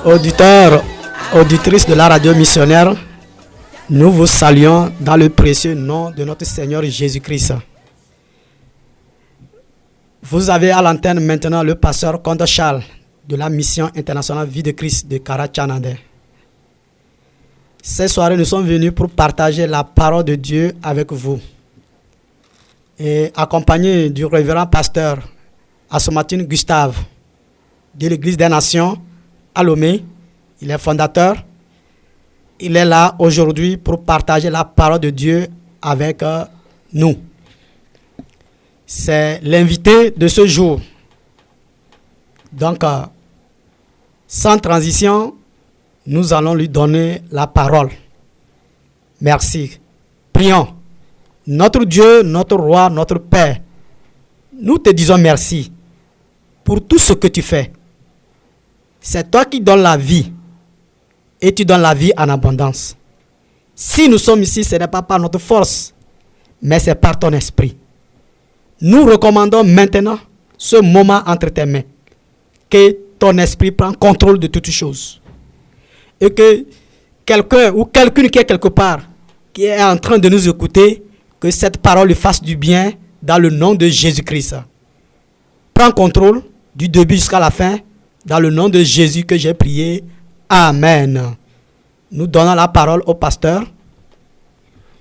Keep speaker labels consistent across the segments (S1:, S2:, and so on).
S1: Auditeurs, auditrices de la radio missionnaire, nous vous saluons dans le précieux nom de notre Seigneur Jésus-Christ. Vous avez à l'antenne maintenant le pasteur Comte Charles de la mission internationale Vie de Christ de Kara-Tchanandé. Cette soirée, nous sommes venus pour partager la parole de Dieu avec vous. Et accompagné du révérend pasteur Assomatine Gustave de l'Église des Nations à Lomé, il est fondateur. Il est là aujourd'hui pour partager la parole de Dieu avec nous. C'est l'invité de ce jour. Donc, sans transition, nous allons lui donner la parole. Merci. Prions. Notre Dieu, notre roi, notre Père, nous te disons merci pour tout ce que tu fais. C'est toi qui donnes la vie et tu donnes la vie en abondance. Si nous sommes ici, ce n'est pas par notre force, mais c'est par ton esprit. Nous recommandons maintenant ce moment entre tes mains, que ton esprit prenne contrôle de toutes choses. Et que quelqu'un ou quelqu'une qui est quelque part, qui est en train de nous écouter, que cette parole lui fasse du bien dans le nom de Jésus-Christ. Prends contrôle du début jusqu'à la fin, dans le nom de Jésus que j'ai prié. Amen. Nous donnons la parole au pasteur.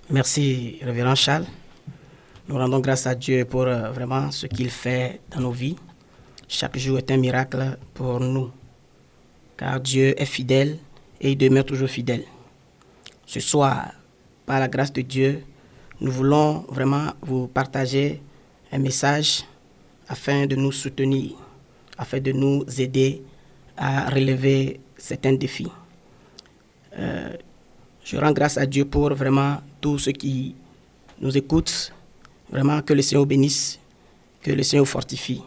S2: Merci, révérend Charles. Nous rendons grâce à Dieu pour vraiment ce qu'il fait dans nos vies. Chaque jour est un miracle pour nous, car Dieu est fidèle et il demeure toujours fidèle. Ce soir, par la grâce de Dieu, nous voulons vraiment vous partager un message afin de nous soutenir, afin de nous aider à relever certains défis. Je rends grâce à Dieu pour vraiment tous ceux qui nous écoutent. Vraiment que le Seigneur bénisse, que le Seigneur fortifie.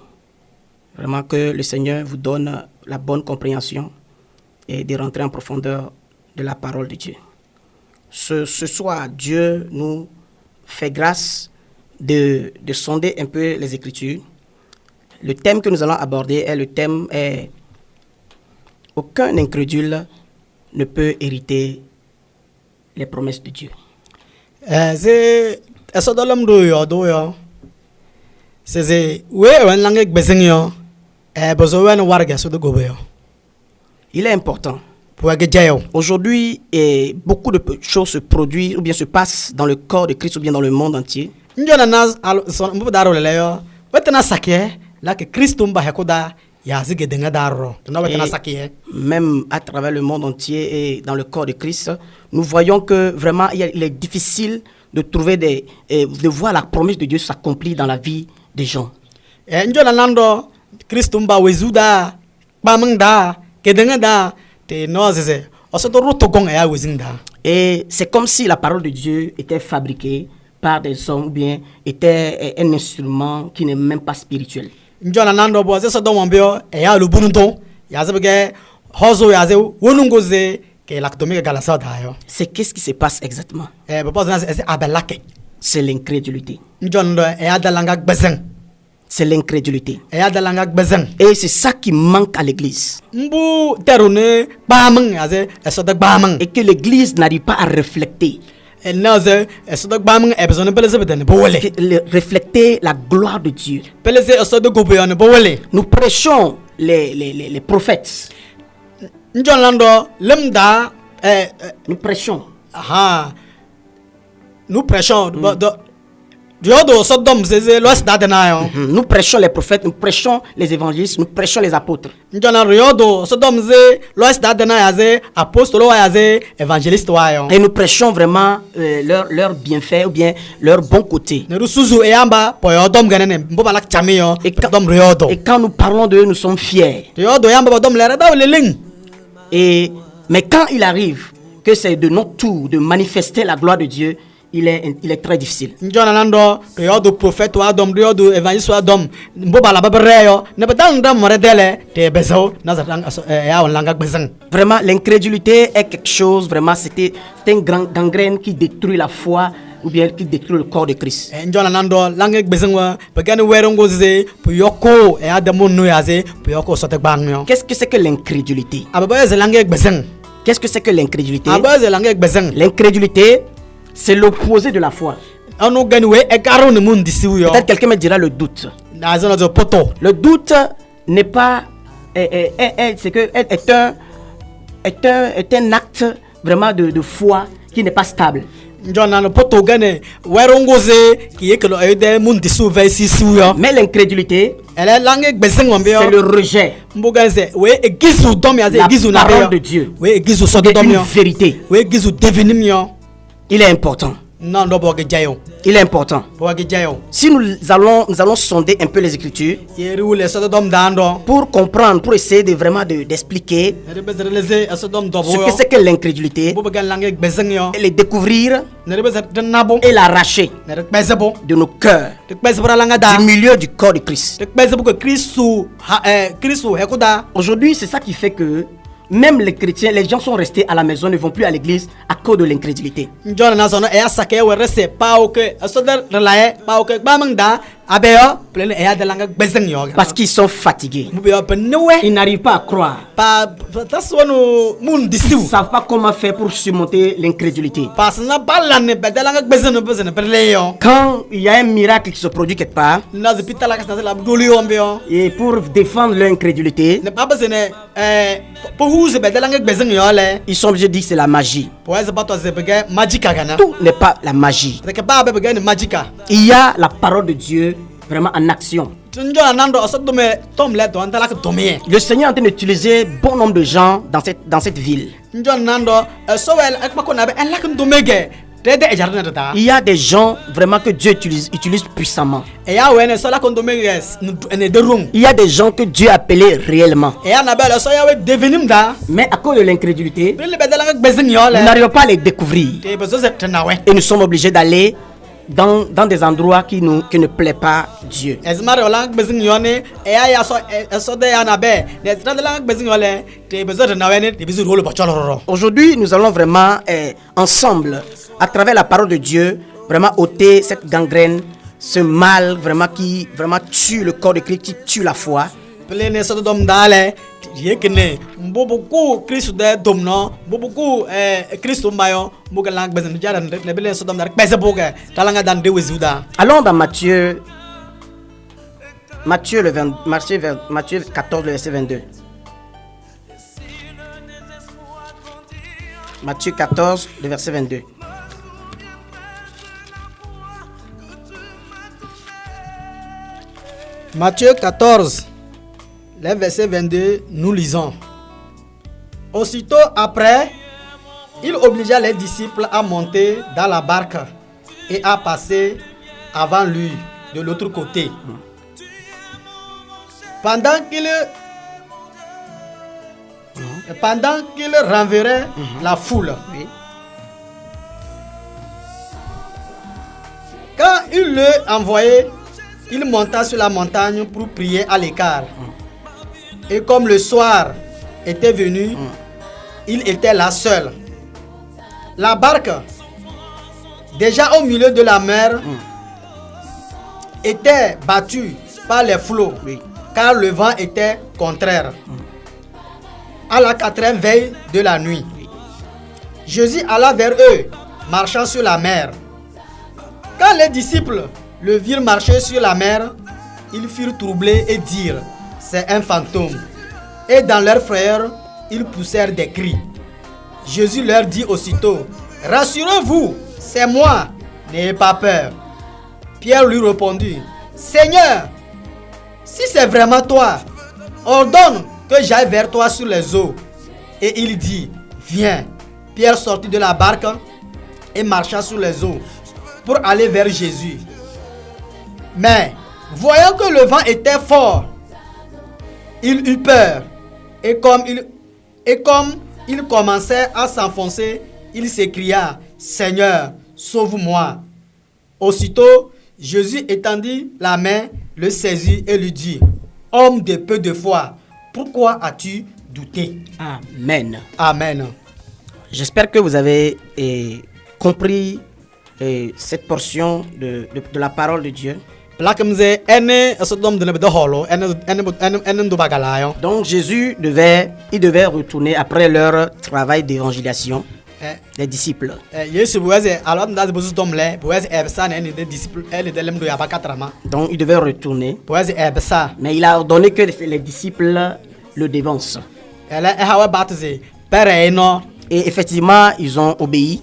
S2: Vraiment que le Seigneur vous donne la bonne compréhension et de rentrer en profondeur de la parole de Dieu. Ce soir, Dieu nous fait grâce de sonder un peu les Écritures. Le thème que nous allons aborder est aucun incrédule ne peut hériter les promesses de Dieu. Il est important. Aujourd'hui, beaucoup de choses se produisent ou bien se passent dans le corps de Christ ou bien dans le monde entier. Même à travers le monde entier et dans le corps de Christ, nous voyons que vraiment il est difficile de trouver de voir la promesse de Dieu s'accomplir dans la vie des gens. Et c'est comme si la parole de Dieu était fabriquée par des hommes ou bien était un instrument qui n'est même pas spirituel. C'est qu'est-ce qui se passe exactement? C'est l'incrédulité. C'est l'incrédulité. Et c'est ça qui manque à l'église. Et que l'église n'arrive pas à refléter. Refléter la gloire de Dieu. Nous prêchons les prophètes. Nous prêchons.
S1: Nous prêchons.
S2: Nous prêchons les prophètes, nous prêchons les évangélistes, nous prêchons les apôtres.
S1: Et
S2: nous prêchons vraiment leur bienfait ou bien leur bon côté. Et quand nous parlons d'eux, nous sommes fiers. Mais quand il arrive que c'est de notre tour de manifester la gloire de Dieu, il est très difficile.
S1: Njona nando to yodo prophète wa dom yodo évangéliste wa dom mbo bala babreo ne badang dam redele te bezo nazatang ya on langa bezang.
S2: Vraiment, l'incrédulité est quelque chose, vraiment, c'est un grand gangrène qui détruit la foi ou bien qui détruit le corps de Christ.
S1: Njona nando langa bezang wa bagane werongo ze pu yoko e adamu no yaze pu yoko sote bangyo.
S2: Qu'est-ce que c'est que l'incrédulité?
S1: Ababa ze langa bezang.
S2: Qu'est-ce que c'est que l'incrédulité?
S1: Ababa ze langa bezang.
S2: L'incrédulité, c'est l'opposé de la foi. Peut-être quelqu'un me dira le doute. Le doute n'est pas est un acte vraiment de foi qui n'est pas stable. Mais l'incrédulité, c'est le rejet. La parole de Dieu est une vérité. Il est important. Il est important. Si nous allons sonder un peu les Écritures pour comprendre, pour essayer de vraiment d'expliquer ce que c'est que l'incrédulité, et les découvrir et l'arracher de nos cœurs, du milieu du corps de Christ. Aujourd'hui, c'est ça qui fait que même les chrétiens, les gens sont restés à la maison, ne vont plus à l'église à cause de l'incrédulité. Parce qu'ils sont fatigués. Ils n'arrivent pas à croire. Ils ne savent pas comment faire pour surmonter l'incrédulité. Quand il y a un miracle qui se produit quelque part, et pour défendre leur incrédulité, ils sont obligés de dire que c'est la magie. Tout n'est pas la magie. Il y a la parole de Dieu vraiment en action. Le Seigneur est en train d'utiliser bon nombre de gens dans cette ville. Il y a des gens vraiment que Dieu utilise puissamment. Il y a des gens que Dieu a appelés réellement. Mais à cause de l'incrédulité, nous n'arrivons pas à les découvrir. Et nous sommes obligés d'aller dans des endroits qui ne plaisent pas Dieu. Aujourd'hui, nous allons vraiment ensemble, à travers la parole de Dieu, vraiment ôter cette gangrène, ce mal vraiment qui vraiment tue le corps de Christ, qui tue la foi. Allons dans Matthieu 14, le verset 22. Matthieu 14, le verset 22.
S1: Matthieu 14, le verset 22, nous lisons. Aussitôt après, il obligea les disciples à monter dans la barque et à passer avant lui de l'autre côté. Pendant qu'il renverrait la foule. Quand il le envoyait, il monta sur la montagne pour prier à l'écart. Et comme le soir était venu, il était là seul. La barque, déjà au milieu de la mer, était battue par les flots, car le vent était contraire. À la 4e veille de la nuit, Jésus alla vers eux, marchant sur la mer. Quand les disciples le virent marcher sur la mer, ils furent troublés et dirent: c'est un fantôme. Et dans leur frayeur, ils poussèrent des cris. Jésus leur dit aussitôt: rassurez-vous, c'est moi, n'ayez pas peur. Pierre lui répondit: Seigneur, si c'est vraiment toi, ordonne que j'aille vers toi sur les eaux. Et il dit: viens. Pierre sortit de la barque et marcha sur les eaux pour aller vers Jésus. Mais voyant que le vent était fort, il eut peur. Et comme il commençait à s'enfoncer, il s'écria: Seigneur, sauve-moi. Aussitôt, Jésus étendit la main, le saisit et lui dit, homme de peu de foi, pourquoi as-tu douté?
S2: Amen.
S1: Amen.
S2: J'espère que vous avez compris cette portion de la parole de Dieu. Donc Jésus devait retourner après leur travail d'évangélisation, les disciples. Donc il devait retourner, mais il a ordonné que les disciples le dévancent. Et effectivement, ils ont obéi.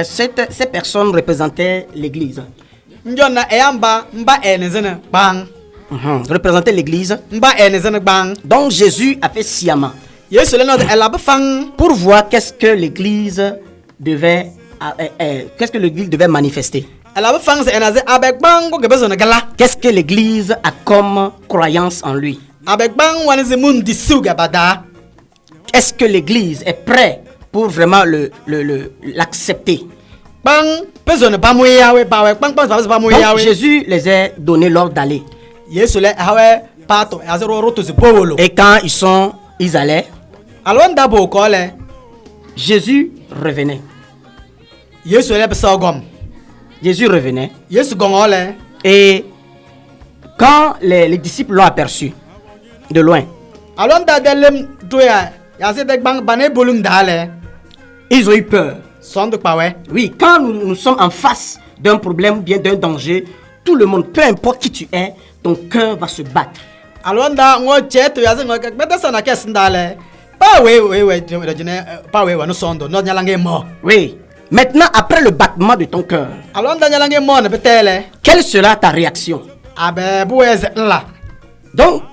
S2: Ces personnes représentaient l'Église. Représentaient l'Église. Donc Jésus a fait sciemment pour voir qu'est-ce que l'Église devait manifester. Qu'est-ce que l'Église a comme croyance en lui? Est-ce que l'Église est prête pour vraiment l'accepter? Donc Jésus les a donné l'ordre d'aller. Et quand ils allaient, Jésus revenait. Jésus revenait. Et quand les disciples l'ont aperçu de loin, ils ont eu peur. Oui, quand nous sommes en face d'un problème ou bien d'un danger, tout le monde, peu importe qui tu es, ton cœur va se battre. Oui. Maintenant, après le battement de ton cœur, quelle sera ta réaction? Donc,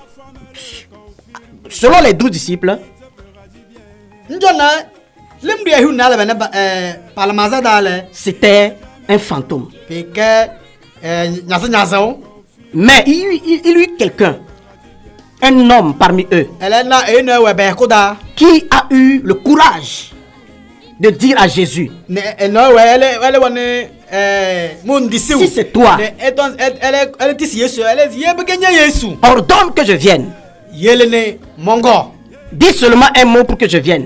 S2: selon les 12 disciples, c'était un fantôme. Mais il y eut quelqu'un, un homme parmi eux, qui a eu le courage de dire à Jésus, si c'est toi, ordonne que je vienne. Dis seulement un mot pour que je vienne.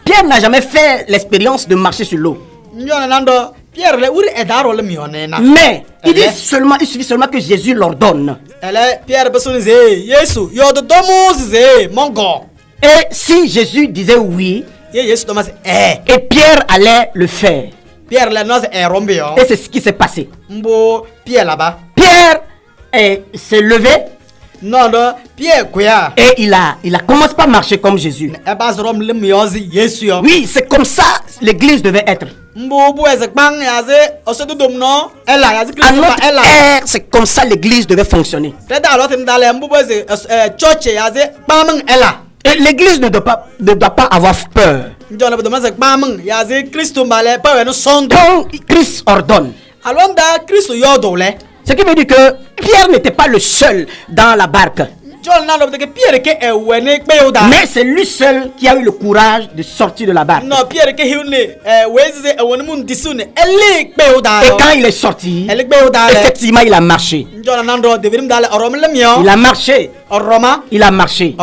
S2: Pierre n'a jamais fait l'expérience de marcher sur l'eau. Mais il suffit seulement que Jésus l'ordonne. Et si Jésus disait oui, et Pierre allait le faire. Et c'est ce qui s'est passé. Pierre s'est levé. Et il a commencé par marcher comme Jésus. Oui, c'est comme ça l'église devait être. À notre ère, c'est comme ça l'église devait fonctionner. Et l'église ne doit pas avoir peur. Quand Christ ordonne, ce qui veut dire que Pierre n'était pas le seul dans la barque. Mais c'est lui seul qui a eu le courage de sortir de la barque. Et quand il est sorti, effectivement il a marché. Il a marché.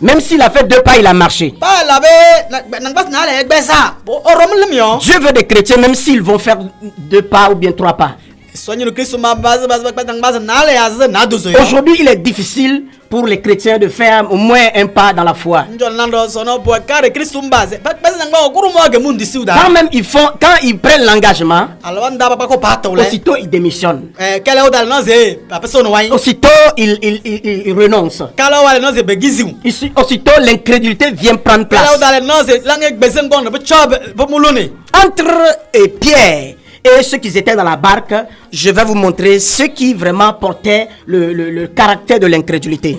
S2: Même s'il a fait 2 pas, il a marché. Dieu veut des chrétiens même s'ils vont faire 2 pas ou bien 3 pas. Aujourd'hui, il est difficile pour les chrétiens de faire au moins un pas dans la foi. Quand ils prennent l'engagement, aussitôt ils démissionnent. Aussitôt ils renoncent. Aussitôt l'incrédulité vient prendre place. Entre Pierre et ceux qui étaient dans la barque, je vais vous montrer ceux qui vraiment portaient le caractère de l'incrédulité.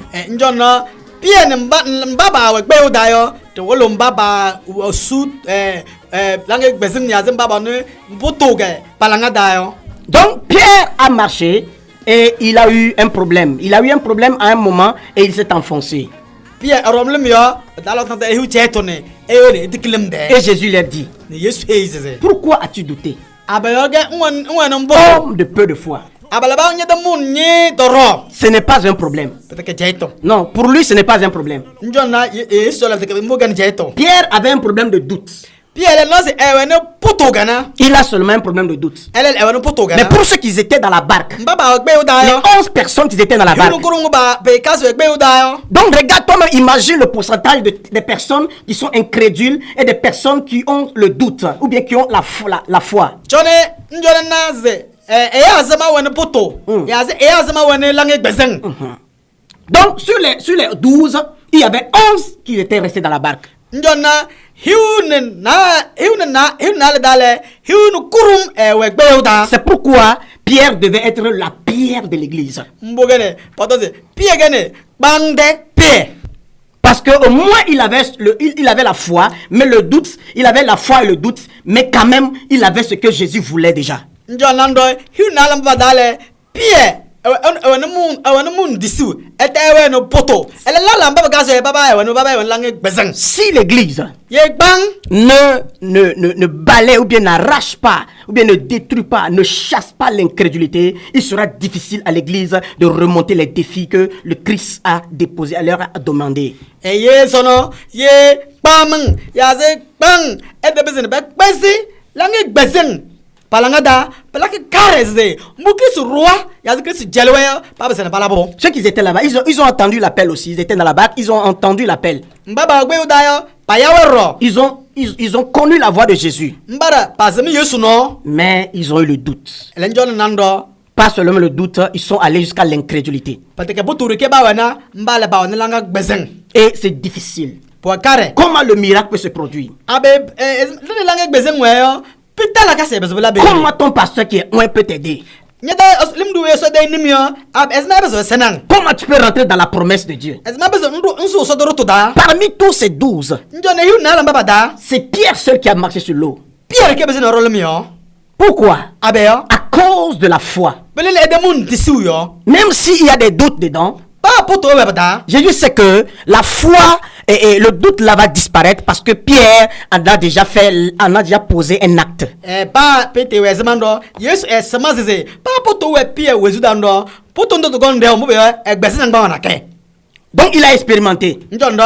S2: Donc Pierre a marché et il a eu un problème. Il a eu un problème à un moment et il s'est enfoncé.
S1: Pierre romlem yo dalo tante hu chetone e diklim de.
S2: Et Jésus leur dit,
S1: Ne Yesu heizeze.
S2: pourquoi as-tu douté?
S1: Abayoge nwan mbo.
S2: Homme de peu de foi.
S1: Abalaba nyeda mun ni doro.
S2: Ce n'est pas un problème.
S1: Peut-être jeto.
S2: Non, pour lui, ce n'est pas un problème.
S1: Njona Yesu la de mo gan jeto.
S2: Pierre avait un problème de doute.
S1: Pierre no se ewe no poto gana.
S2: Il a seulement un problème de doute.
S1: Elle ewe no poto gana.
S2: Mais pour ceux qui étaient dans la barque,
S1: Mbaba ogbe uda
S2: les
S1: yo.
S2: 11 personnes qui étaient dans la barque. Donc regarde toi-même, imagine le pourcentage des personnes qui sont incrédules et des personnes qui ont le doute ou bien qui ont la foi.
S1: Jone njona naze ya zama wani poto. Ya zama wani lange bezeng.
S2: Donc sur les 12, il y avait 11 qui étaient restés dans la barque.
S1: Njona hiunen na le dale hiunu kurum wegbe uda.
S2: C'est pourquoi Pierre devait être la pierre de l'église.
S1: Mbogene patoze Pierre gene bande Pierre.
S2: Parce qu'au moins il avait la foi, mais le doute, il avait la foi et le doute, mais quand même il avait ce que Jésus voulait déjà.
S1: Njona ndo hiuna lamba dale Pierre ewe mun disu ete ewe no poto. Ele la lamba gazo baba ewe lange bezeng.
S2: Si l'église
S1: Ye bang
S2: ne balaie ou bien n'arrache pas, ou bien ne détruit pas, ne chasse pas l'incrédulité, il sera difficile à l'église de remonter les défis que le Christ a déposés, leur a demandé.
S1: E ye sono ye bang ya ze bang ede bezeng be bezi lange bezeng. Palangada palaki kareze mukristo roi ya Christ jelwe pas besoin pas là-bas.
S2: Ceux qui étaient là-bas, ils ont entendu l'appel aussi, ils étaient dans la barque, ils ont entendu l'appel.
S1: Mbaba ogbe udayo pa yawero.
S2: Ils ont connu la voix de Jésus.
S1: Mbara pasemi Yesu no.
S2: Mais ils ont eu le doute.
S1: Elenjon nando.
S2: Pas seulement le doute, ils sont allés jusqu'à l'incrédulité.
S1: Pateke buturu ke ba wana mbala ba wana langa bezeng.
S2: Et c'est difficile.
S1: Pour carré.
S2: Comment le miracle peut se produire?
S1: Abe le langa bezeng weyo. Putain la kase bezo la be.
S2: Comment ton pasteur qui est loin peut t'aider?
S1: Nyada limdu yeso de nimio ab esma bezo senang.
S2: Comment tu peux rentrer dans la promesse de Dieu?
S1: Esma bezo nso so doroto da.
S2: Parmi tous ces 12,
S1: Njone yu na lamba da.
S2: c'est Pierre seul qui a marché sur l'eau.
S1: Pierre ke bezo no role mio.
S2: Pourquoi?
S1: Abe yo.
S2: À cause de la foi.
S1: Belele edemun disu yo.
S2: Même s'il y a des doutes dedans,
S1: Pas poto webada.
S2: Jésus sait que la foi et le doute là va disparaître parce que Pierre en a déjà posé un acte.
S1: Pas pete wezmando. Yesu semazize. Pas poto we Pierre wezudando. Poto ndo gonde mo be egbesi na na ke.
S2: Donc il a expérimenté.
S1: Njondo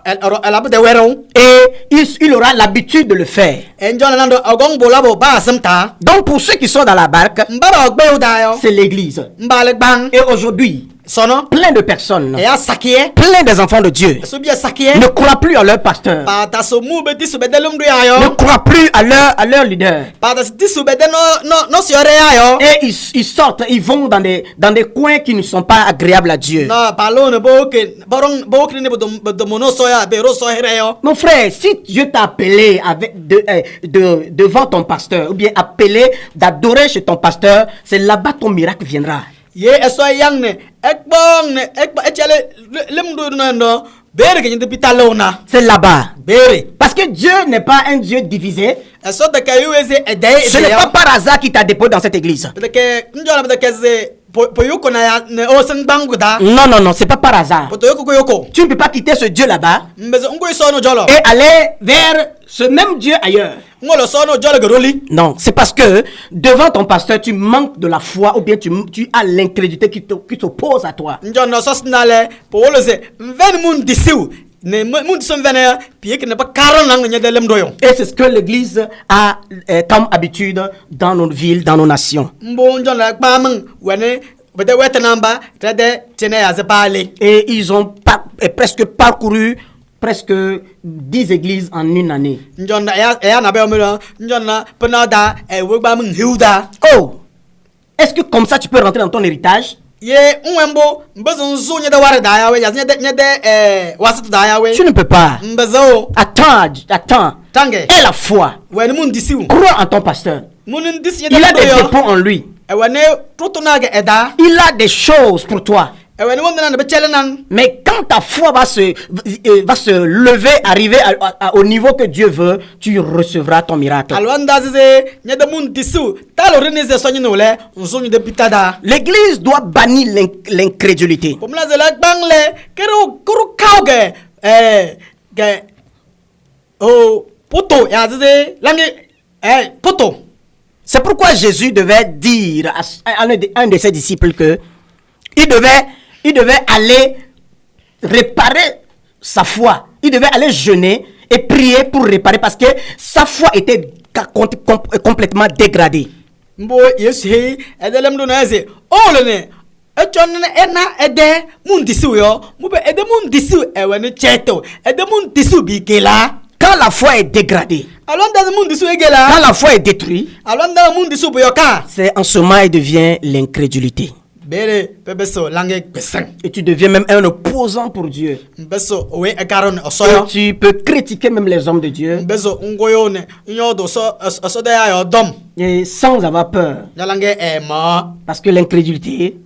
S1: elle a de weron.
S2: Et il aura l'habitude de le faire.
S1: Njondo nando ogong bolabo ba samta.
S2: Donc pour ceux qui sont dans la barque,
S1: Mbaba ogbe udayo.
S2: c'est l'église.
S1: Mbale bang.
S2: Et aujourd'hui,
S1: Sono.
S2: plein de personnes,
S1: E asakie.
S2: plein des enfants de Dieu,
S1: So bien sakie.
S2: ne croient plus à leur pasteur,
S1: Pata so mu beti so bedelum du
S2: ne
S1: ayo.
S2: croient plus à leur leader.
S1: Pata ti so bede no siore ayo.
S2: Et ils sortent, ils vont dans des coins qui ne sont pas agréables à Dieu.
S1: No palone boke borong boke ni bodo mono soya be ro so hereyo.
S2: Mon frère, si Dieu t'a appelé devant ton pasteur, ou bien appelé d'adorer chez ton pasteur, c'est là-bas ton miracle viendra.
S1: Ye eso yang ne ekbong ne ekba echale lemdu no bere ke nyinte pitalona.
S2: C'est là-bas.
S1: Bere.
S2: Parce que Dieu n'est pas un Dieu divisé.
S1: Eso de kayueze edai.
S2: Ce n'est pas par hasard qu'il t'a déposé dans cette église.
S1: De ke njola de ke ze poyoko na ya ne osen banguda.
S2: Non, c'est pas par hasard.
S1: Potoyoko koyoko.
S2: Tu ne peux pas quitter ce Dieu là-bas
S1: Mbezo ngoy sono jolo.
S2: et aller vers ce même Dieu ailleurs.
S1: Ngolo sono jolo goroli.
S2: Non, c'est parce que devant ton pasteur, tu manques de la foi ou bien tu as l'incrédulité qui t'oppose à toi.
S1: Njono sosnale po wolo se ven mun disiu. Ne mun disum vene piye ke ne pas karon nang nyede lem doyon.
S2: Et c'est ce que l'Église a comme habitude dans nos villes, dans nos nations.
S1: Mbo njono kpamang wene bede wetanamba trede tene ya ze pale.
S2: Et ils ont presque parcouru presque 10 églises en une année.
S1: Njono ya na be omelo njono penada wegbamang hiuda.
S2: Oh! Est-ce que comme ça tu peux rentrer dans ton héritage?
S1: Ye unwembo mbezo nzu nyede ware da yawe ya nyede wasit da yawe.
S2: Tu ne peux pas.
S1: Mbezo
S2: Attends.
S1: tange.
S2: Aie la foi.
S1: Wene mun disiu.
S2: Crois en ton pasteur.
S1: Munin dis nyede
S2: Il a des
S1: doyo.
S2: dépôts en lui.
S1: Wene totonage eda.
S2: Il a des choses pour toi.
S1: ewe ni wonde na be chele nan.
S2: Mais quand ta foi va se lever, arriver au niveau que Dieu veut, tu recevras ton miracle.
S1: Alwanda zize nyede mun disu talo renize sonyi nole nzonyu de pitada.
S2: L'église doit bannir l'incrédulité.
S1: Pomla zela bangle kuru kauge ge oh poto ya zize langi poto.
S2: C'est pourquoi Jésus devait dire à un de ses disciples que il devait aller réparer sa foi. Il devait aller jeûner et prier pour réparer parce que sa foi était complètement dégradée.
S1: Mbo Yesu he edelem do na eze olene echonne ena ede mun disu yo mube ede mun disu ewe ni cheto ede mun disu bikela.
S2: Quand la foi est dégradée, quand la foi est détruite, c'est en ce moment elle devient l'incrédulité. Et tu deviens même un opposant pour Dieu. Et tu peux critiquer même les hommes de Dieu. Et sans avoir peur. Parce que l'incrédulité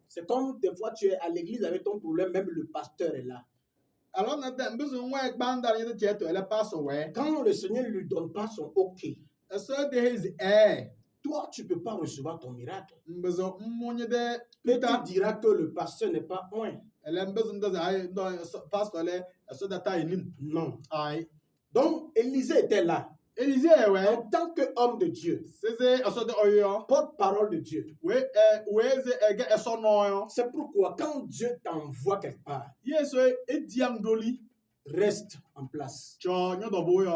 S2: C'est comme des fois tu es à l'église avec ton problème, même le pasteur est là.
S3: Alors,
S2: Quand le Seigneur ne lui donne pas son OK, toi, tu ne peux pas recevoir ton miracle. Et tu diras que le pasteur n'est pas loin. Non. Donc, Élisée était là. En tant qu'homme de Dieu, porte-parole de Dieu. C'est pourquoi quand Dieu t'envoie quelque part, reste en place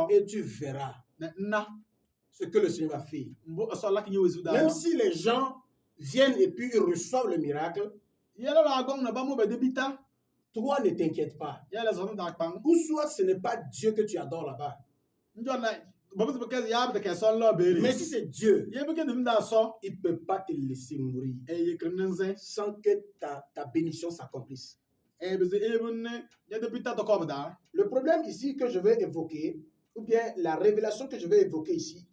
S2: et tu verras ce que le Seigneur va faire. Même si les gens viennent et puis ils reçoivent le miracle, toi ne t'inquiète pas. Ou soit ce n'est pas Dieu que tu adores là-bas. Mais si c'est Dieu, il ne peut pas te laisser mourir sans que ta bénédiction s'accomplisse. Le problème ici que je vais évoquer, ou bien la révélation que je vais évoquer ici,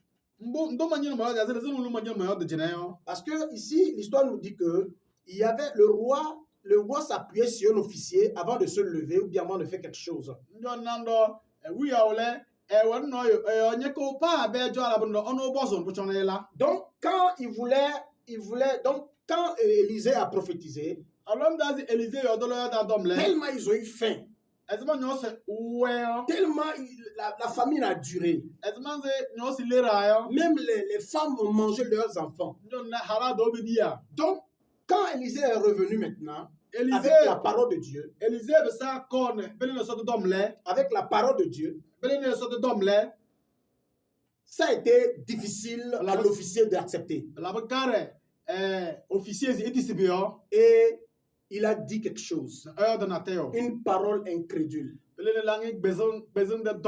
S2: parce que ici, l'histoire nous dit que il y avait le roi s'appuyait sur un officier avant de se lever ou bien avant de faire quelque chose. Donc, quand quand Élisée a prophétisé, tellement ils ont eu faim, tellement la famine a duré, même les femmes ont mangé leurs enfants. Donc, quand Élisée est revenu maintenant, avec la parole de Dieu, avec la parole de Dieu, ça a été difficile à l'officier d'accepter. Et il a dit quelque chose, une parole incrédule.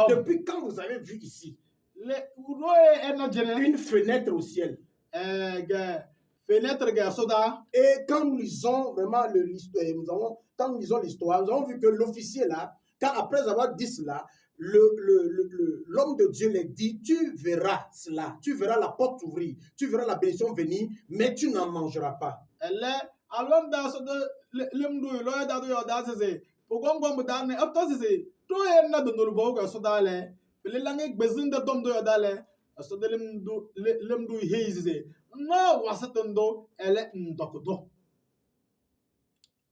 S2: Depuis quand vous avez vu ici une fenêtre au ciel? Et quand nous lisons vraiment quand nous lisons l'histoire, nous avons vu que l'officier là, après avoir dit cela, l'homme de Dieu lui dit, tu verras cela, tu verras la porte s'ouvrir, tu verras la bénédiction venir, mais tu n'en mangeras pas.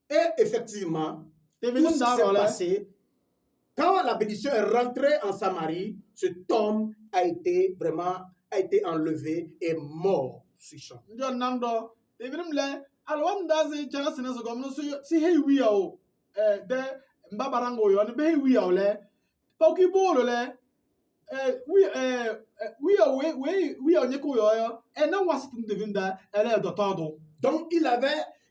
S2: Et effectivement, tout ce qui s'est passé, quand la bénédiction est rentrée en Samarie, cet homme a été enlevé et mort sur champ. Donc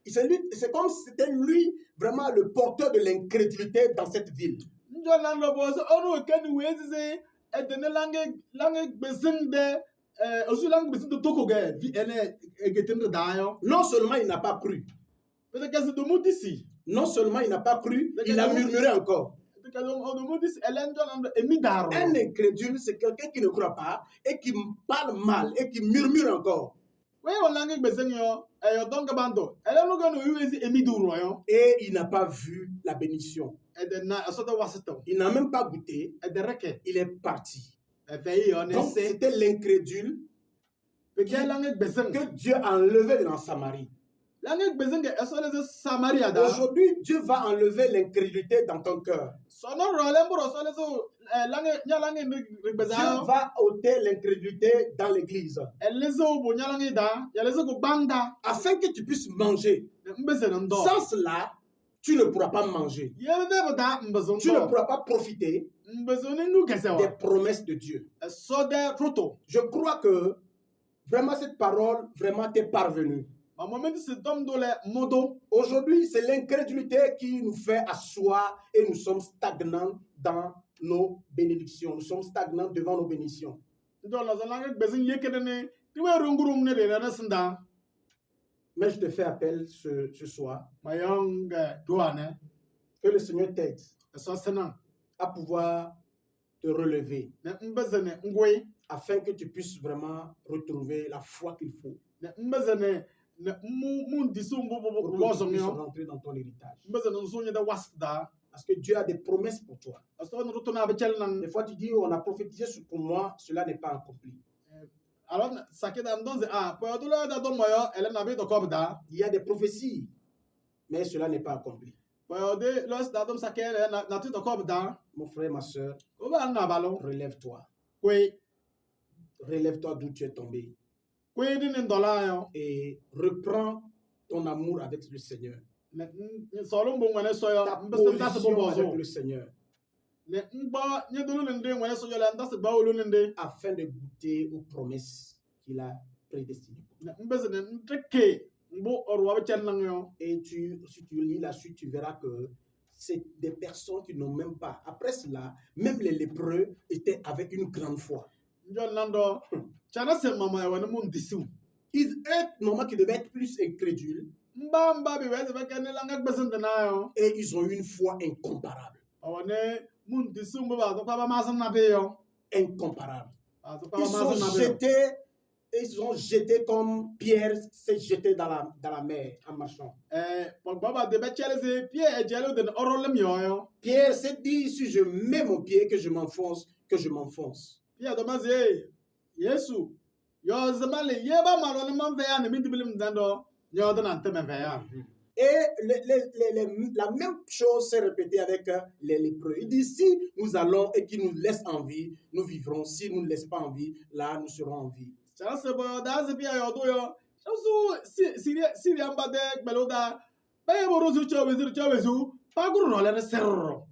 S2: c'est comme si c'était lui vraiment le porteur de l'incrédulité dans cette ville. Non seulement il n'a pas cru, non seulement il n'a pas cru, il a murmuré encore. Un incrédule, c'est quelqu'un qui ne croit pas et qui parle mal et qui murmure encore. Et il n'a pas vu la bénédiction. Il n'a même pas goûté. Il est parti. Donc c'était l'incrédule que Dieu a enlevé dans Samarie. Aujourd'hui, Dieu va enlever l'incrédulité dans ton cœur. Dieu va ôter l'incrédulité dans l'église. Afin que tu puisses manger. Sans cela, tu ne pourras pas manger. Tu ne pourras pas profiter des promesses de Dieu. Je crois que vraiment cette parole t'est parvenue. Aujourd'hui, c'est l'incrédulité qui nous fait asseoir et nous sommes stagnants dans nos bénédictions. Nous sommes stagnants devant nos bénédictions. Mais je te fais appel ce soir. Que le Seigneur t'aide à pouvoir te relever afin que tu puisses vraiment retrouver la foi qu'il faut.
S1: ne mun disu mbo
S3: pour
S1: bo
S3: que
S1: bo
S3: tu
S1: zong
S3: puisses
S1: yo
S3: rentrer dans ton héritage.
S1: mbezen nzo da wasda
S3: Parce que Dieu a des promesses pour toi.
S1: asto no rutuna be chel nan
S3: Des fois, tu dis, on a prophétisé pour moi, cela n'est pas accompli.
S1: alors sakeda ndonze po dola da do moyo ele na be do kobda
S3: Il y a des prophéties, mais cela n'est pas accompli.
S1: po de los da dom sakele na tu do kobda
S3: Mon frère, ma soeur,
S1: o ba na balo
S3: relève-toi.
S1: kwe
S3: Relève-toi d'où tu es tombé
S1: kwe di ni dola yo
S3: et reprends ton amour avec le Seigneur.
S1: ne solo mbo ngane soyo
S3: Ta
S1: mbese nda se bo
S3: position avec
S1: bozo
S3: le Seigneur
S1: ne mba nye dolo nde ngane soyo la nda se ba olu nde
S3: afin de goûter aux promesses qu'il a prédestinées.
S1: ne mbese ne ndeke mbo orwa be chel nan yo
S3: Et si tu lis la suite, tu verras que c'est des personnes qui n'ont même pas. Après cela, même les lépreux étaient avec une grande foi.
S1: njon nando chana se mama ya wana mun disu
S3: Ils étaient normalement qui devaient être plus incrédules
S1: mba bi weze be kan la ngak besen na yo
S3: et ils ont eu une foi incomparable.
S1: awane mun disu mbo ba to ba ma san na be yo
S3: Incomparable.
S1: ba to ba ma san na be yo
S3: Ils ont jeté comme Pierre s'est jeté dans la mer en marchant.
S1: baba de be chele se pie e jelo de orolem yo
S3: Pierre s'est dit, si je mets mon pied, que je m'enfonce.
S1: pie do ma ze yesu yo zamale ye ba ma lo man ve ya ne mi dibilim dando yo do na nteme ve ya
S3: Et la même chose s'est répétée avec les lépreux. Il dit, si nous allons et qu'ils nous laissent en vie, nous vivrons. Si nous ne laissent pas en vie, là, nous serons en vie.
S1: chana se bo da se pie yo do yo so si amba de beloda ba ye bo rozu chowezu pa guru no le serro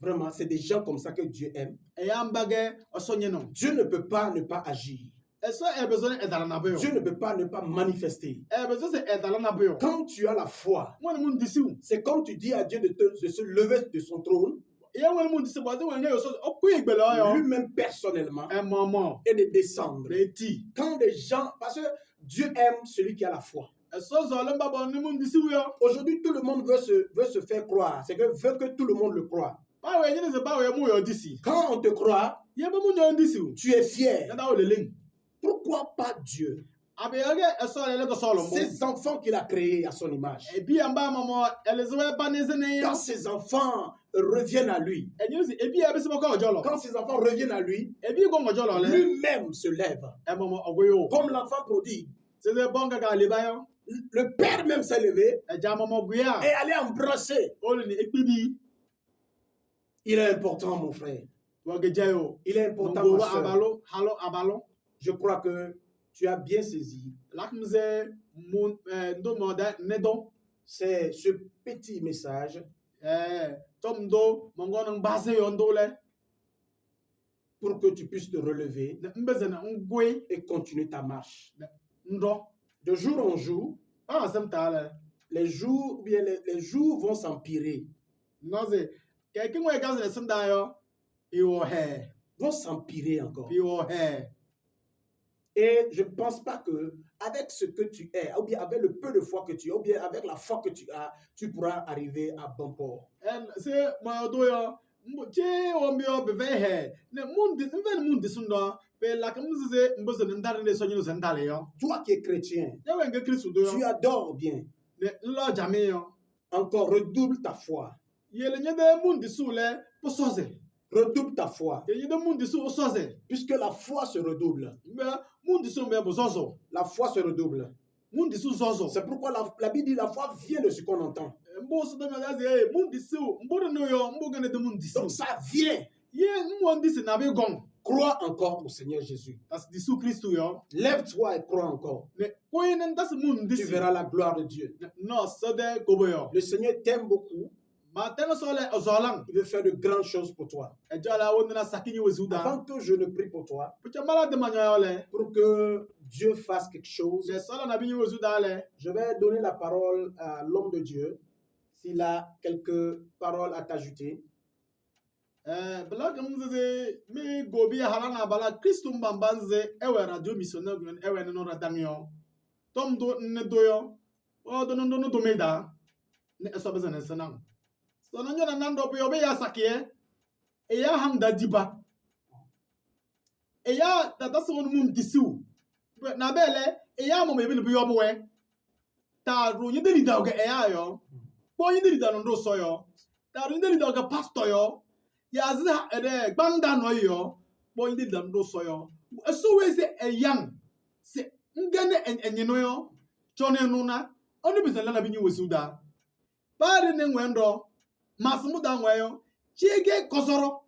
S3: Vraiment, c'est des gens comme ça que Dieu aime.
S1: e ya mbage osonye no
S3: Dieu ne peut pas ne pas agir.
S1: eso e bezo e dala na be yo
S3: Dieu ne peut pas ne pas manifester.
S1: e bezo se e dala na be yo
S3: Quand tu as la foi,
S1: woni mun disiu
S3: c'est comme tu dis à Dieu de se lever de son trône,
S1: ye woni mun disiu bo se woni yo so o ku igbele yo
S3: lui-même personnellement,
S1: e momo
S3: et de descendre.
S1: be ti
S3: Quand des gens, parce que Dieu aime celui qui a la foi.
S1: eso zo le mba bo ni mun disiu yo
S3: Aujourd'hui, tout le monde veut se faire croire. C'est que veut que tout le monde le croit.
S1: ba we ni se ba we mu yo disi
S3: Quand on te croit,
S1: ye ba mu yo disiu
S3: tu es fier.
S1: ya da o le ling
S3: Pourquoi pas Dieu?
S1: abe yoge eso le to solo mo
S3: Ces enfants qu'il a créés à son image.
S1: e bi amba momo elizwe ba ne se ne yo
S3: Quand ces enfants reviennent à lui,
S1: e ni si e bi e be se mo ko jolo
S3: quand ces enfants reviennent à lui,
S1: e bi go jolo le
S3: lui-même se lève.
S1: e momo ogoyo
S3: Comme l'enfant prodigue.
S1: se se bonga ga le ba yo
S3: Le père même s'est levé
S1: e ja momo guya
S3: et allait embrasser.
S1: o le ni e bibi
S3: Il est important, mon frère.
S1: wo ge jayo
S3: Il est important,
S1: ngo
S3: ma soeur.
S1: abalo halo abalo
S3: Je crois que tu as bien saisi.
S1: lakmze mun ndo moda nedo
S3: C'est ce petit message
S1: tom do mongono base yo ndo le
S3: pour que tu puisses te relever
S1: mbeze na ngwe
S3: et continuer ta marche.
S1: ndo
S3: De jour en jour,
S1: ah sem tale
S3: les jours vont s'empirer.
S1: noze ke kingwe gaze ne senda yo iwo he
S3: Vont s'empirer encore.
S1: iwo he
S3: Et je ne pense pas que avec ce que tu es, ou bien avec le peu de foi que tu as, ou bien avec la foi que tu as, tu pourras arriver à bon port.
S1: se ma do yo che o mi o be he ne mundi nven mundi sundo pe la kamze mbozo ndare ne sonyo sendale yo
S3: Toi qui es chrétien,
S1: ya wenge kristu do
S3: tu
S1: yo
S3: adores bien.
S1: ne lo jame yo
S3: Encore, redouble ta foi.
S1: yele nyede mundi sule po soze
S3: Redouble ta foi.
S1: yede mundi su soze
S3: Puisque la foi se redouble.
S1: me mundi su me bo zozo
S3: La foi se redouble.
S1: mundi su zozo
S3: C'est pourquoi la Bible dit la foi vient de ce qu'on entend.
S1: mbo su do me gaze mundi su mbo no yo mbo gane de mundi su
S3: Donc ça vient.
S1: ye mundi su na be gon
S3: Crois encore au Seigneur Jésus.
S1: tas di su kristu yo
S3: Lève-toi et crois encore.
S1: ne koyene ndas mundi
S3: Tu
S1: su
S3: verras la gloire de Dieu.
S1: no sode gobo yo
S3: Le Seigneur t'aime beaucoup.
S1: ma teno sole ozolang
S3: Il veut faire de grandes choses pour toi.
S1: e jala wonina sakini wezuda
S3: Avant que je ne prie pour toi,
S1: pucha mala de manyo le
S3: pour que Dieu fasse quelque chose,
S1: le sala na bi wezuda le
S3: je vais donner la parole à l'homme de Dieu. S'il a quelques paroles à t'ajouter.
S1: bala kamze mi gobi halana bala kristu mbambanze ewe radio missionnaire gwen ewe no radanyo tom do ne doyo o do no do meda ne eso bezana sanam so no nyona nando po yobe ya sakie e ya hamda diba e ya tata so no mum disiu na bele e ya mo me bi no yobo we
S4: taru yinde lida ga eya yo bo yinde lida no so yo taru yinde lida ga pastor yo ya za ede gbanda no yo bo yinde lida no so yo so we say eyang se ngene enye no yo chone no na onu bi sala na bi nyi wesuda ba de ne nwendo masmu da nweyo chige kosoro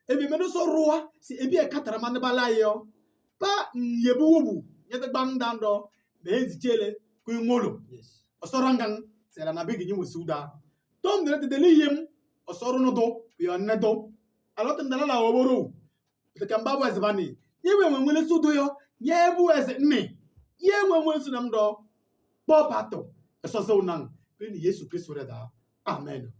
S4: ebi medo so ruwa si ebi e katara man bala yo pa yebu wubu yete gbanda ndo be zichele ku ngolo
S3: Yes.
S4: osorangan sela na bigi nyi wesuda tom de de liyem osoro no do yo nedo alot ndala la oboro de kamba bo ezbani yewe nwele sudo yo yebu ez ni yewe nwele sunam do popato eso so nang ni Yesu Christ reda amen.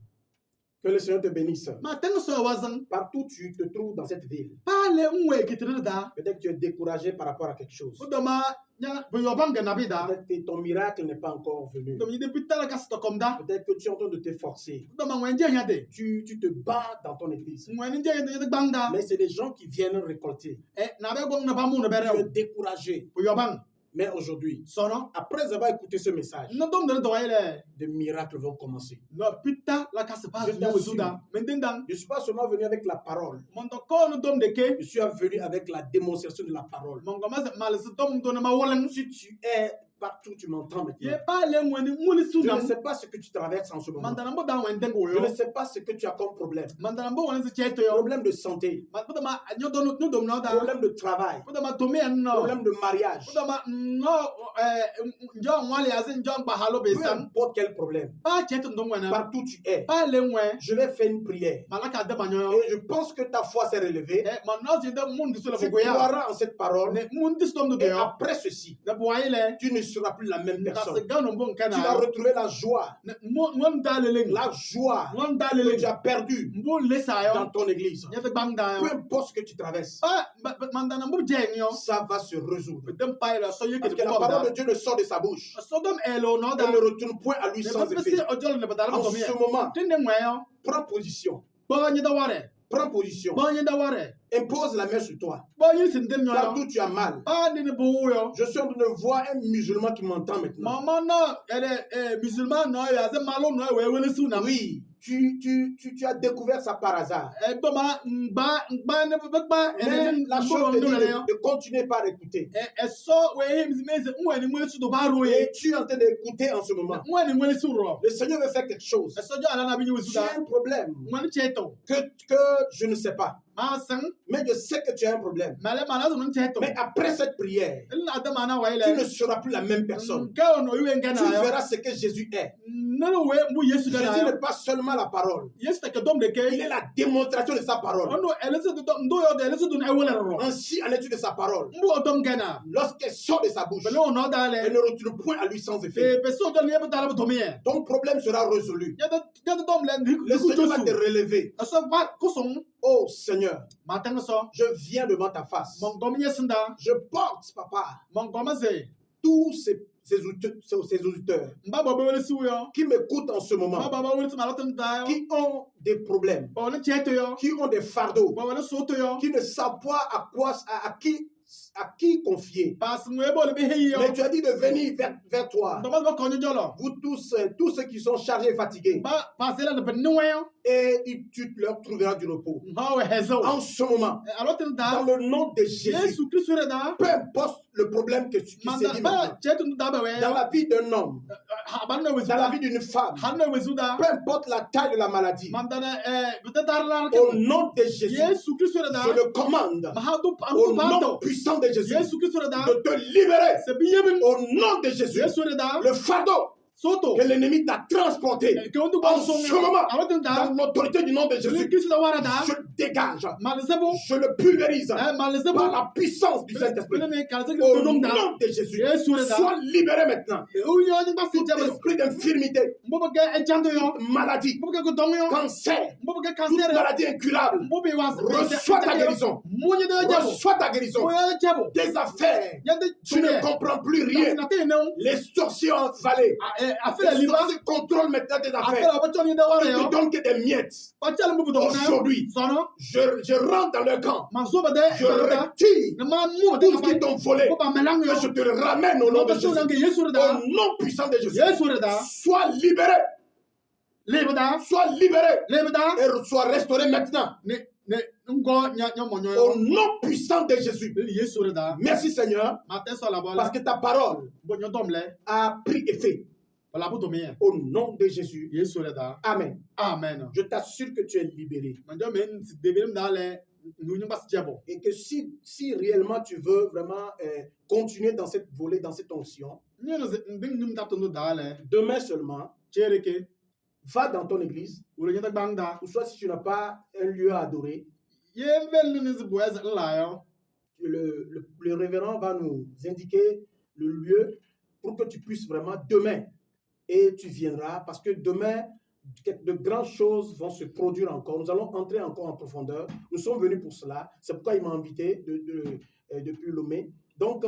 S3: Que le Seigneur te bénisse.
S4: Ma tengo so wazan
S3: Partout tu te trouves dans cette ville,
S4: pale unwe kitreda
S3: peut-être que tu es découragé par rapport à quelque chose.
S4: udoma nya bo yobanga na bida
S3: Peut-être que ton miracle n'est pas encore venu.
S4: udoma yide pitala kasto komda
S3: Peut-être que tu es en train de t'efforcer.
S4: udoma ngwenje nya de
S3: Tu te bats dans ton église.
S4: ngweni nje yide gbanda
S3: Mais c'est des gens qui viennent récolter.
S4: na be gong na bamu no
S3: Tu es
S4: bere
S3: découragé.
S4: bo yobang
S3: Mais aujourd'hui,
S4: sono
S3: après avoir écouté ce message,
S4: no dom de do wayele
S3: des miracles vont commencer.
S4: no pita la kaspa
S3: Je
S4: zu
S3: t'assure.
S4: wezuda mendendang
S3: Je ne suis pas seulement venu avec la parole.
S4: mondo ko no dom de ke
S3: Je suis venu avec la démonstration de la parole.
S4: mongo ma mal su dom do na ma wolen
S3: Si tu es partout, tu m'entends
S4: ye
S3: maintenant.
S4: pale ngweni nguli su
S3: Je
S4: na
S3: ne sais pas ce que tu traverses en ce moment.
S4: mandana mbo da wenden go
S3: Je ne
S4: yo
S3: sais pas ce que tu as comme problème.
S4: mandana mbo wona se cheto yo
S3: Problème de santé,
S4: udoma nyo do no dom no da
S3: problème de travail,
S4: udoma to me no
S3: problème de mariage.
S4: udoma no njo nwale azi njo ngba halo be
S3: Peu
S4: sam
S3: importe quel problème,
S4: pa cheto ndo ngwana
S3: partout tu es,
S4: pa le ngwe
S3: je vais faire une prière.
S4: malaka de manyo
S3: Et je pense que ta foi s'est relevée.
S4: manos de mundu so la
S3: Tu
S4: boya
S3: croiras en cette parole.
S4: ne mundu stom do
S3: Et
S4: yo
S3: après ceci,
S4: de boyele
S3: tu ne seras plus la même
S4: ka se
S3: personne.
S4: gano bon
S3: Tu vas
S4: kana
S3: retrouver la joie.
S4: mon dalele
S3: La joie
S4: mon
S3: que
S4: dalele
S3: tu as perdue
S4: mbo lesa yo
S3: dans ton église.
S4: ya de bangda
S3: Peu
S4: yo
S3: importe ce que tu traverses,
S4: mandana mbo jeng yo
S3: ça va se résoudre.
S4: dem pa la so yeke
S3: Parce que
S4: de
S3: la parole de
S4: bangda
S3: Dieu ne sort de sa bouche.
S4: sodom elo no da
S3: Elle ne retourne point à lui sans
S4: ne
S3: effet.
S4: pese ojol ne badala
S3: En
S4: to
S3: ce
S4: mi
S3: moment,
S4: tinde ngwe yo
S3: prends position.
S4: bo nyi da ware
S3: Prends position.
S4: bo nyi da ware
S3: Impose la main sur toi.
S4: bo nyi sindem yo
S3: Partout tu as mal.
S4: ni ne bo yo
S3: Je suis en train de voir un musulman qui m'entend maintenant.
S4: mama no ele musulman no ya ze malo no we wele su na
S3: Oui, tu as découvert ça par hasard.
S4: boma ngba ne ba
S3: Mais la chose te dit de continuer par écouter.
S4: so we him meze nwani mwe su do baro
S3: Et
S4: ye
S3: tu es en train d'écouter en ce moment.
S4: nwani mwe su ro
S3: Le Seigneur veut faire quelque chose.
S4: so jo ala na bi nyi su
S3: Tu as
S4: da
S3: un problème
S4: nwani cheto
S3: que je ne sais pas.
S4: ma san
S3: Mais je sais que tu as un problème.
S4: male mana zo cheto
S3: Mais après cette prière,
S4: illa adama na
S3: tu
S4: waile
S3: ne seras plus la même personne.
S4: ka no iwe
S3: Tu
S4: ngana yo
S3: verras ce que Jésus est.
S4: nalo we mbu yesu da
S3: Jésus
S4: yo
S3: n'est pas seulement la parole.
S4: yesu ta dom de ke
S3: Il est la démonstration de sa parole.
S4: ono elesu do ndo yo de elesu do na ewele ro
S3: Ainsi en est-il de sa parole.
S4: mbu odom gana
S3: Lorsqu'elle sort de sa bouche,
S4: bele ono da
S3: elle
S4: le
S3: ne retourne point à lui sans effet.
S4: pe so do ne be dala to mi ye
S3: Ton problème sera résolu.
S4: ya de dom le
S3: Le
S4: ku
S3: Seigneur va
S4: to
S3: te
S4: su
S3: relever.
S4: so ba ku song
S3: Oh Seigneur,
S4: ma tanga so
S3: je viens devant ta face.
S4: mon gomi yesinda
S3: Je porte, papa,
S4: mon goma ze
S3: tous ces auditeurs
S4: mbaba be wele su yo
S3: qui m'écoutent en ce moment,
S4: mbaba ba wele su malotin da yo
S3: qui ont des problèmes,
S4: bo ne cheto yo
S3: qui ont des fardeaux,
S4: bo wele so to yo
S3: qui ne savent pas à qui confier.
S4: pas ngwe bo le be heyi yo
S3: Mais tu as dit de venir vers toi.
S4: ndo ba ko jolo
S3: Vous tous ceux qui sont chargés et fatigués,
S4: ba pasela ne be nwe yo
S3: et tu leur trouveras du repos.
S4: ha we hezo
S3: En ce moment,
S4: alotin
S3: dans
S4: da
S3: le nom de Jésus,
S4: yesu kristo re da
S3: peu importe le problème qui s'est
S4: manda
S3: dit
S4: ba
S3: maintenant,
S4: cheto da ba we
S3: dans la vie d'un homme,
S4: ha ba no we
S3: dans la
S4: zuda
S3: vie d'une femme,
S4: ha no we zuda
S3: peu importe la taille de la maladie,
S4: manda na bita dar la
S3: au nom de Jésus,
S4: yesu kristo re da
S3: je le commande,
S4: ma ha do
S3: au
S4: pa
S3: nom
S4: to
S3: puissant de Jésus,
S4: yesu kristo re da
S3: de te libérer.
S4: se bi yebin
S3: Au nom de Jésus,
S4: yesu re da
S3: le fardeau
S4: soto
S3: que l'ennemi t'a transporté,
S4: ke ondu
S3: en
S4: ba so
S3: ce moment,
S4: alotin da
S3: dans l'autorité du nom de
S4: yesu
S3: Jésus,
S4: kristo da wara da
S3: je dégage,
S4: malzebo
S3: je le pulvérise
S4: malzebo
S3: par la puissance du Saint-Esprit.
S4: ne kalze
S3: Au
S4: ko dum da
S3: nom de Jésus,
S4: yesu re da
S3: sois libéré maintenant.
S4: o yo ni ba se
S3: Tout
S4: jaba
S3: esprit d'infirmité,
S4: mbo ga e jando yo
S3: maladie,
S4: mbo ga ko dong yo
S3: cancer,
S4: mbo ga
S3: toute
S4: cancer
S3: maladie incurable,
S4: mbo be was
S3: reçois ta guérison.
S4: mo ni de jabo
S3: Reçois ta guérison.
S4: mo ya jabo
S3: Tes affaires,
S4: ya de
S3: tu ne comprends plus rien.
S4: na te no
S3: Les sorciers ont avalé. Ce contrôle maintenant tes affaires. Ne te donne que des miettes. Aujourd'hui, je rentre dans leur camp. Je retire tout ce qu'ils t'ont volé. Et je te le ramène au nom de Jésus. Au nom puissant de Jésus. Sois libéré. Sois libéré. Et sois restauré maintenant. Au nom puissant de Jésus. Merci Seigneur. Parce que ta parole a pris effet. Au nom de Jésus. Amen.
S4: Amen.
S3: Je t'assure que tu es libéré. Et que si réellement tu veux vraiment continuer dans cette volée, dans cette onction, demain seulement, va dans ton église, ou soit si tu n'as pas un lieu à adorer, le révérend va nous indiquer le lieu pour que tu puisses vraiment demain, et tu viendras, parce que demain, de grandes choses vont se produire encore. Nous allons entrer encore en profondeur. Nous sommes venus pour cela. C'est pourquoi il m'a invité depuis Lomé. Donc,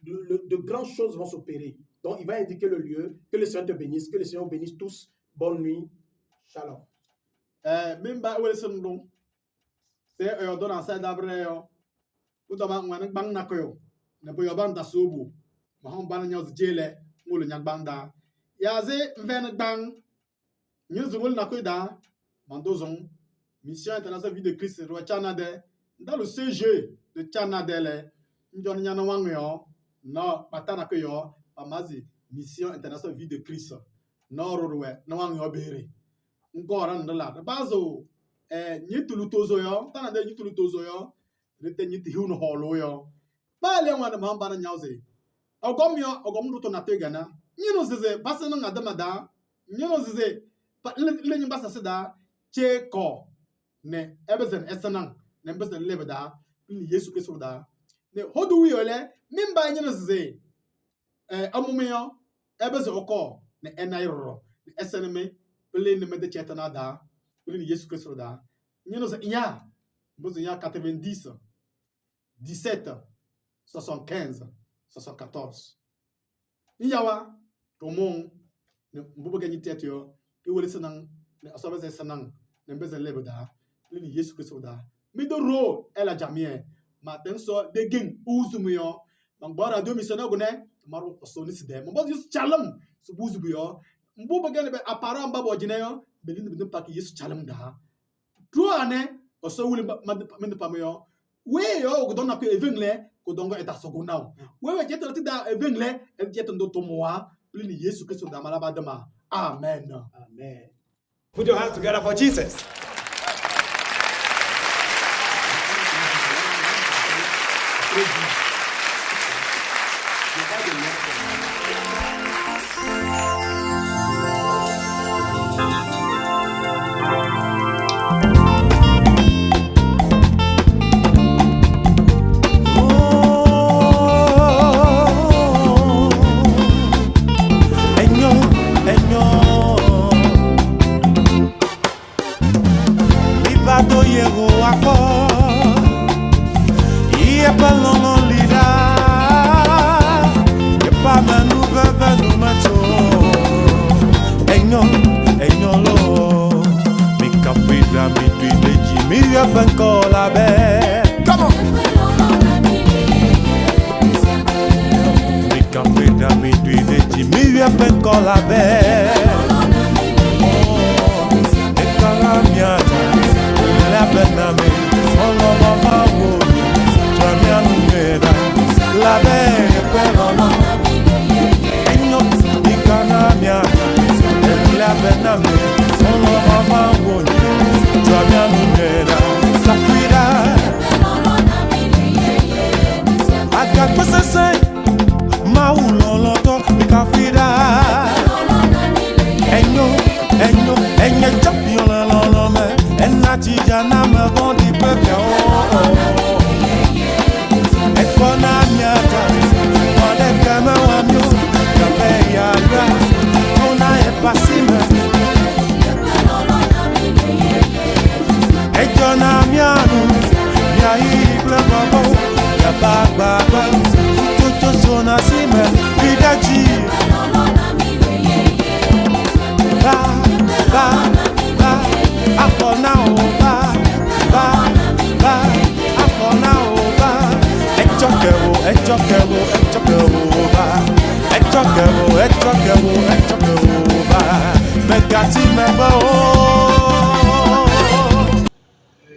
S3: de grandes choses vont s'opérer. Donc, il va indiquer le lieu. Que le Seigneur te bénisse. Que le Seigneur bénisse tous. Bonne nuit. Shalom.
S4: Mission internationale vie de Christ dans le CG de Tchanadele, no patana ko yo amazi mission internationale vie de Christ no rowe no wanyo bere ngora ndala bazo nyitulu tozo yo tanade nyitulu tozo yo rete nyiti hunu holo yo bale wana mamba na nyauze ogom ruto na tegana nyino zeze basana ngadamada nyino zeze le nyimba saseda cheko ne ebezen esanang ne bezen lebeda ni Yesu Kristo da ne hodu wiole mimba nyino zeze amumeyo ebeze oko ne enairo ne eseneme pele ne mede chetana da pele ni Yesu Kristo da nyino ze ya bozo ya 90 17 75 74 iyawa tomon ne mbubo ganyi tetyo iwole sanang ne asobe sanang ne beze lebeda pele ni Yesu Kristo da midoro ela jamie matenso de ging uzumiyo mangbara do misona gune maru osoni side mbo Yesu chalam subuzubiyo mbubo gane be apara mbabo jineyo belin bidin paki Yesu chalam da duane oso wuli mende pameyo weyo godona ko evengle kodongo eta sogunao wewe jeto tida evengle jeto ndo tomoa pele ni Yesu Kristo da malaba dama amen.
S3: Amen.
S5: Put your hands together for Jesus.
S6: Yego wako, yepalong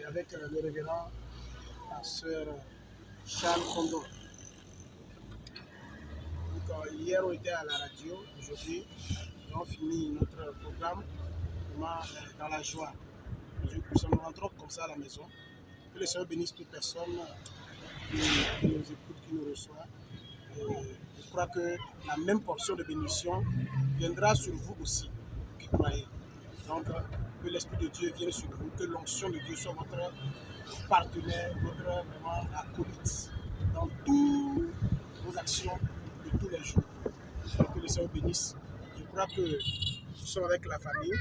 S3: Avec le révérend, la sœur Charles Kondo. Donc, hier, on était à la radio, aujourd'hui, on finit notre programme vraiment, dans la joie. Nous rentrons comme ça à la maison. Que le Seigneur bénisse toute personne qui nous écoute, qui nous reçoit. Je crois que la même portion de bénédiction viendra sur vous aussi, qui croyez. Donc, que l'Esprit de Dieu vienne sur vous, que l'onction de Dieu soit votre partenaire, votre vraiment acolyte dans toutes vos actions de tous les jours. Donc, que le Seigneur bénisse. Je crois que nous sommes avec la famille.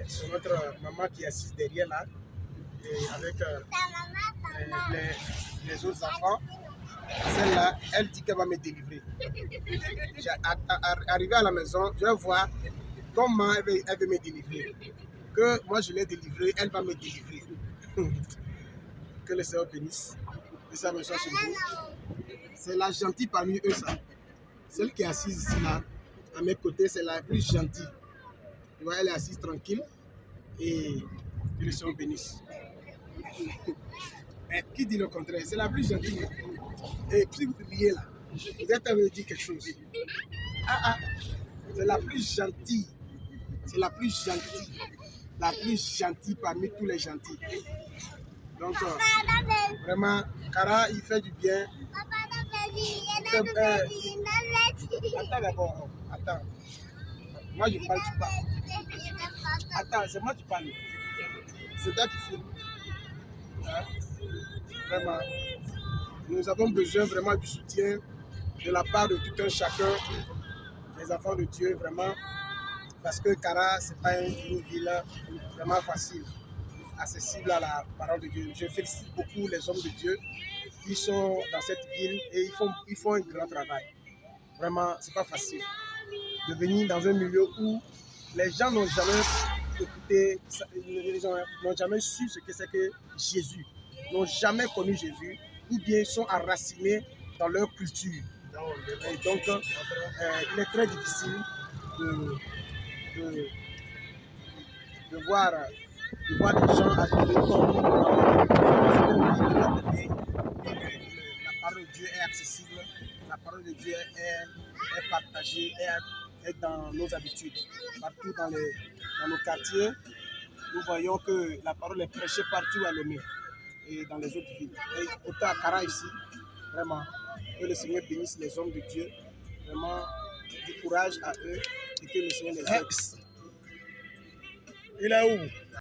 S3: C'est notre maman qui est assise derrière là, et avec les autres enfants. Celle-là, elle dit qu'elle va me délivrer. Arrivé à la maison, je vais voir comment elle veut me délivrer. Que moi je l'ai délivrée, elle va me délivrer. Que le Seigneur bénisse. Que ça me soit sur vous. C'est la gentille parmi eux, ça. Celle qui est assise ici, là, à mes côtés, c'est la plus gentille. Tu vois, elle est assise tranquille. Et que le Seigneur bénisse. Mais qui dit le contraire? C'est la plus gentille. Et si vous riez là, vous êtes à me dire quelque chose. C'est la plus gentille. C'est la plus gentille. La plus gentille parmi tous les gentils. Donc, vraiment, Kara, il fait du bien. Attends d'abord. Attends. Moi, je parle, tu parles. Attends, c'est moi qui parle. C'est toi qui filme. Hein? Vraiment. Nous avons besoin vraiment du soutien de la part de tout un chacun, des enfants de Dieu, vraiment. Parce que Kara, ce n'est pas une ville vraiment facile, accessible à la parole de Dieu. Je félicite beaucoup les hommes de Dieu qui sont dans cette ville et ils font un grand travail. Vraiment, ce n'est pas facile de venir dans un milieu où les gens n'ont jamais écouté, les gens n'ont jamais su ce que c'est que Jésus, n'ont jamais connu Jésus, ou bien sont enracinés dans leur culture. Et donc, il est très difficile de voir des gens arriver la parole de Dieu est accessible, la parole de Dieu est partagée, est dans nos habitudes. Partout dans nos quartiers, nous voyons que la parole est prêchée partout à Lomé et dans les autres villes. Et autant à Kara ici, vraiment, que le Seigneur bénisse les hommes de Dieu, vraiment du courage à eux et que le Seigneur les aide.
S4: Il est où?